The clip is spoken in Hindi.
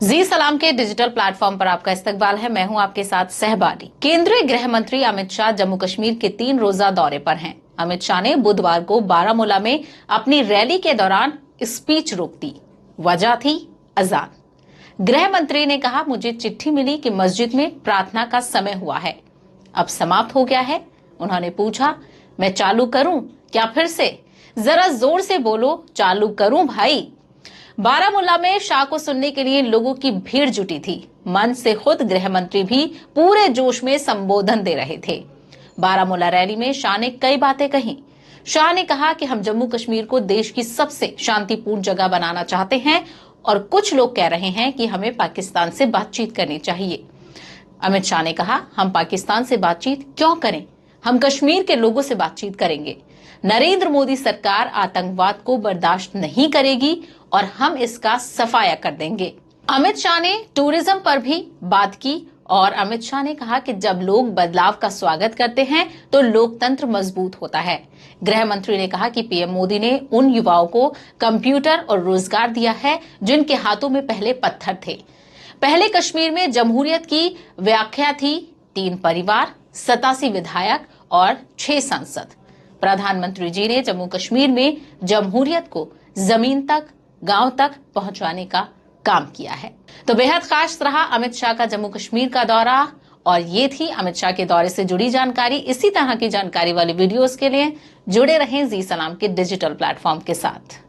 जी सलाम के डिजिटल प्लेटफॉर्म पर आपका इस्तकबाल है। मैं हूं आपके साथ सहबारी। केंद्रीय गृह मंत्री अमित शाह जम्मू कश्मीर के 3 रोजा दौरे पर हैं। अमित शाह ने बुधवार को बारामूला में अपनी रैली के दौरान स्पीच रोक दी। वजह थी अजान। गृह मंत्री ने कहा, मुझे चिट्ठी मिली कि मस्जिद में प्रार्थना का समय हुआ है, अब समाप्त हो गया है। उन्होंने पूछा, मैं चालू करूं क्या फिर से? जरा जोर से बोलो, चालू करूं भाई। बारामूला में शाह को सुनने के लिए लोगों की भीड़ जुटी थी। मंच से खुद गृह मंत्री भी पूरे जोश में संबोधन दे रहे थे। बारामूला रैली में शाह ने कई बातें कही। शाह ने कहा कि हम जम्मू कश्मीर को देश की सबसे शांतिपूर्ण जगह बनाना चाहते हैं और कुछ लोग कह रहे हैं कि हमें पाकिस्तान से बातचीत करनी चाहिए। अमित शाह ने कहा, हम पाकिस्तान से बातचीत क्यों करें, हम कश्मीर के लोगों से बातचीत करेंगे। नरेंद्र मोदी सरकार आतंकवाद को बर्दाश्त नहीं करेगी और हम इसका सफाया कर देंगे। अमित शाह ने टूरिज्म पर भी बात की और अमित शाह ने कहा कि जब लोग बदलाव का स्वागत करते हैं तो लोकतंत्र मजबूत होता है। गृह मंत्री ने कहा कि पीएम मोदी ने उन युवाओं को कंप्यूटर और रोजगार दिया है जिनके हाथों में पहले पत्थर थे। पहले कश्मीर में जमहूरियत की व्याख्या थी 3 परिवार, 87 विधायक और 6 सांसद। प्रधानमंत्री जी ने जम्मू कश्मीर में जमहूरियत को जमीन तक, गांव तक पहुंचाने का काम किया है। तो बेहद खास रहा अमित शाह का जम्मू कश्मीर का दौरा। और ये थी अमित शाह के दौरे से जुड़ी जानकारी। इसी तरह की जानकारी वाली वीडियोस के लिए जुड़े रहें जी सलाम के डिजिटल प्लेटफॉर्म के साथ।